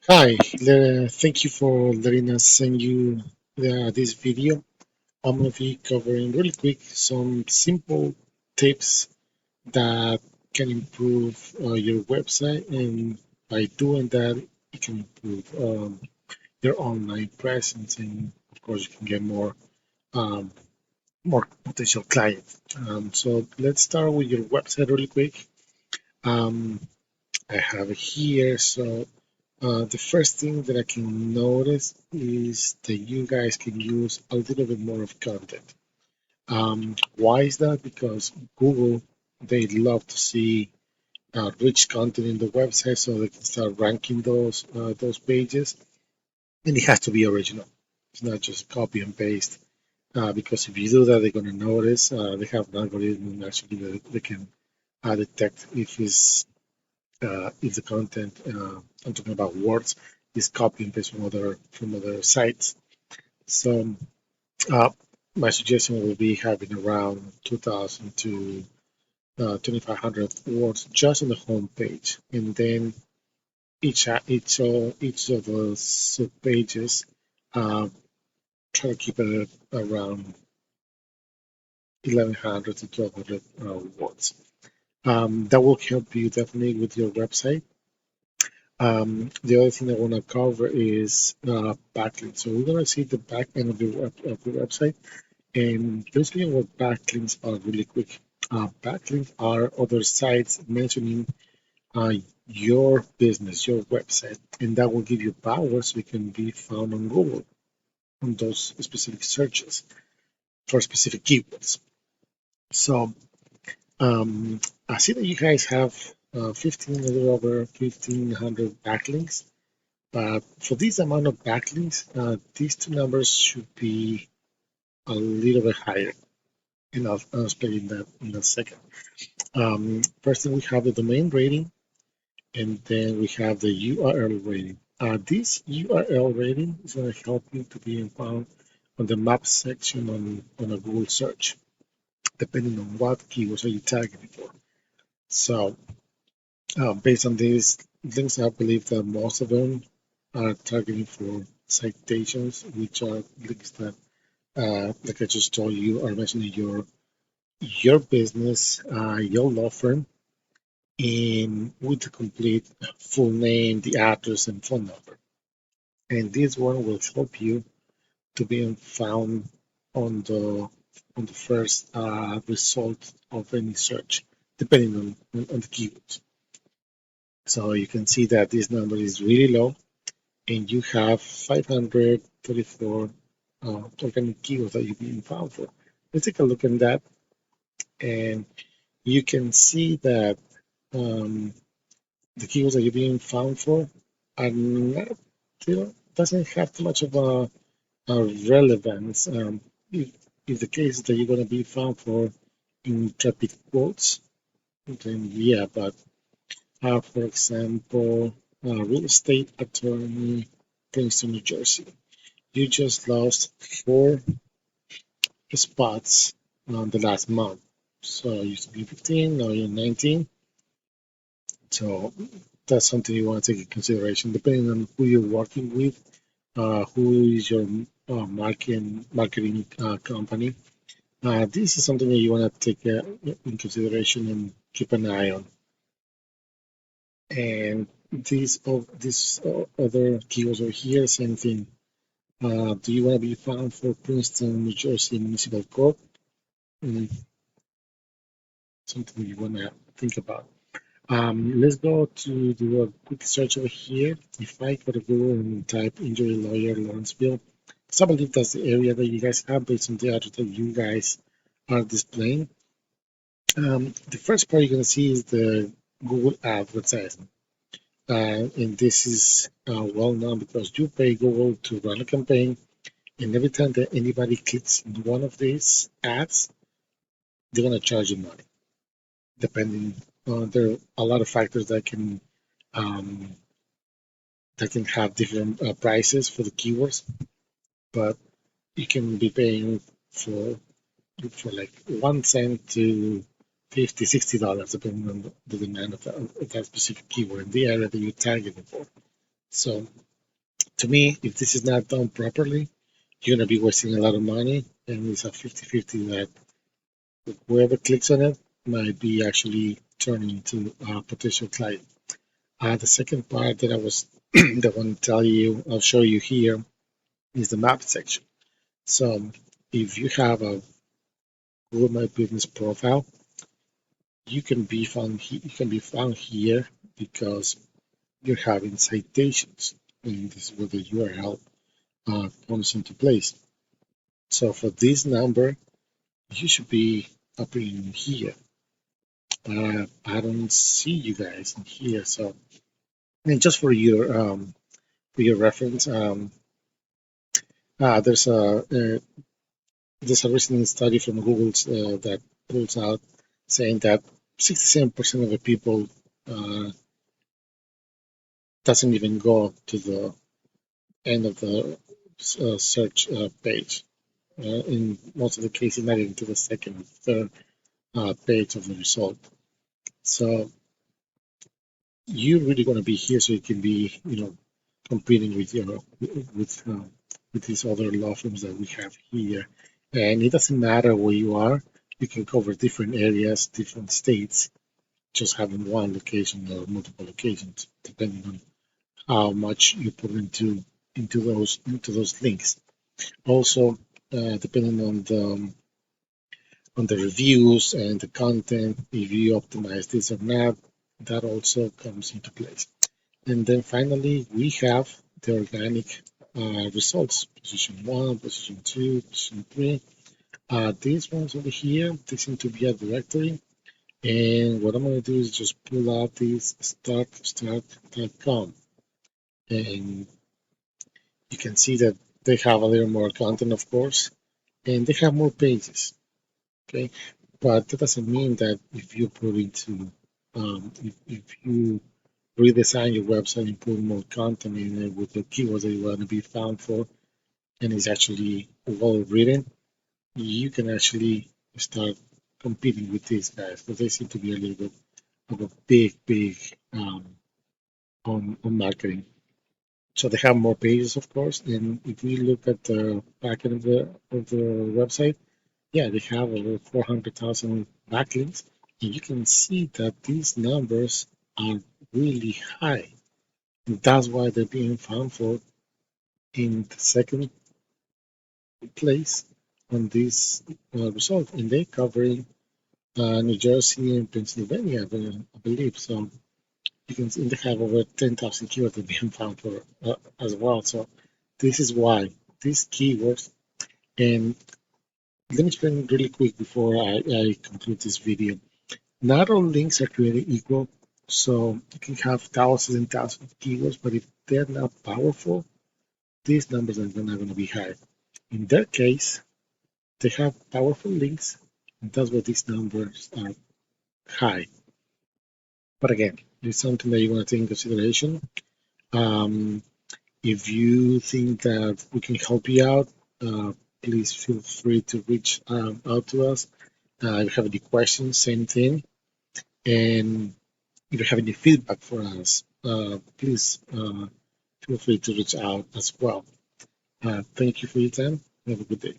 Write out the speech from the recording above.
Hi, thank you for letting us send you this video. I'm going to be covering really quick some simple tips that can improve your website, and by doing that, you can improve your online presence, and of course, you can get um, more potential clients. So let's start with your website really quick. Um, I have it here. So the first thing that I can notice is that you guys can use a little bit more of content. Why is that? Because Google, they love to see rich content in the website, so they can start ranking those pages, and it has to be original. It's not just copy and paste. Because if you do that, they're going to notice. They have an algorithm actually that they can detect if the content I'm talking about words is copy and paste from other sites. So uh, my suggestion would be having around 2,000 to 2,500 words just on the home page, and then each of those sub pages, uh, try to keep it around 1,100 to 1,200 words. That will help you definitely with your website. The other thing I want to cover is backlinks. So we're going to see the back end of the website, and basically what backlinks are really quick. Backlinks are other sites mentioning uh, your business, your website, and that will give you power so you can be found on Google on those specific searches for specific keywords. So I see that you guys have 15, a little over 1,500 backlinks. But for this amount of backlinks, these two numbers should be a little bit higher, and I'll explain that in a second. First thing, we have the domain rating, and then we have the URL rating. This URL rating is going to help you to be found on the map section on a Google search, depending on what keywords are you targeting for. So, based on these links, I believe that most of them are targeting for citations, which are links that like I just told you, are mentioning your business, your law firm, and with the complete full name, the address, and phone number. And this one will help you to be found on the first result of any search, depending on the keywords. So you can see that this number is really low, and you have 534 organic keywords that you're being found for. Let's take a look at that, and you can see that um, the keywords that you're being found for are not, doesn't have too much of a relevance. If the case that you're going to be found for in traffic quotes, then yeah, but for example, real estate attorney, Princeton, New Jersey, you just lost 4 spots on the last month. So you used to be 15, now you're 19. So that's something you want to take into consideration, depending on who you're working with, who is your marketing company. This is something that you want to take in consideration and keep an eye on. And these other keywords over here, same thing. Do you want to be found for Princeton, New Jersey Municipal Court? Mm, Something you want to think about. Let's go to do a quick search over here. If I go to Google and type injury lawyer Lawrenceville, because I believe that's the area that you guys have based on the address that you guys are displaying. The first part you're going to see is the Google advertisement. And this is well known because you pay Google to run a campaign, and every time that anybody clicks on one of these ads, they're going to charge you money. Depending on there are a lot of factors um, that can have different prices for the keywords, but you can be paying for like 1 cent to 50, $60, depending on the demand of that specific keyword in the area that you're targeting for. So to me, if this is not done properly, you're going to be wasting a lot of money, and it's a 50-50 that whoever clicks on it might be actually turning into a potential client. The second part that I was that I want to tell you, I'll show you here, is the map section. So if you have a Google My Business profile, you can be found here because you're having citations, and this is where the URL comes into place. So for this number, you should be up in here. I don't see you guys in here. So, and just for your reference, uh, there's a uh, there's a recent study from Google that pulls out saying that 67% of the people uh, doesn't even go to the end of the search page. In most of the cases, not even to the second, third page of the result. So you're really going to be here so you can be, competing with with these other law firms that we have here. And it doesn't matter where you are; you can cover different areas, different states, just having one location or multiple locations, depending on how much you put into those links. Also, depending on the reviews and the content, if you optimize this or not, that also comes into place. And then finally, we have the organic results, position 1, position 2, position 3. These ones over here, they seem to be a directory. And what I'm going to do is just pull out this start.com. And you can see that they have a little more content, of course, and they have more pages. Okay, but that doesn't mean that if you put into if you redesign your website and put more content in it with the keywords that you want to be found for, and it's actually well written, you can actually start competing with these guys because they seem to be a little bit of a big on marketing. So they have more pages, of course, and if we look at the back end of the website, yeah, they have over 400,000 backlinks, and you can see that these numbers are really high. And that's why they're being found for in the second place on this result, and they're covering New Jersey and Pennsylvania, I believe. So you can see they have over 10,000 keywords that are being found for as well. So this is why these keywords, and let me explain really quick before I conclude this video. Not all links are created equal, so you can have thousands and thousands of keywords, but if they're not powerful, these numbers are not going to be high. In their case, they have powerful links, and that's why these numbers are high. But again, it's something that you want to take into consideration. Um, if you think that we can help you out, please feel free to reach out to us. If you have any questions, same thing. And if you have any feedback for us, please feel free to reach out as well. Thank you for your time. Have a good day.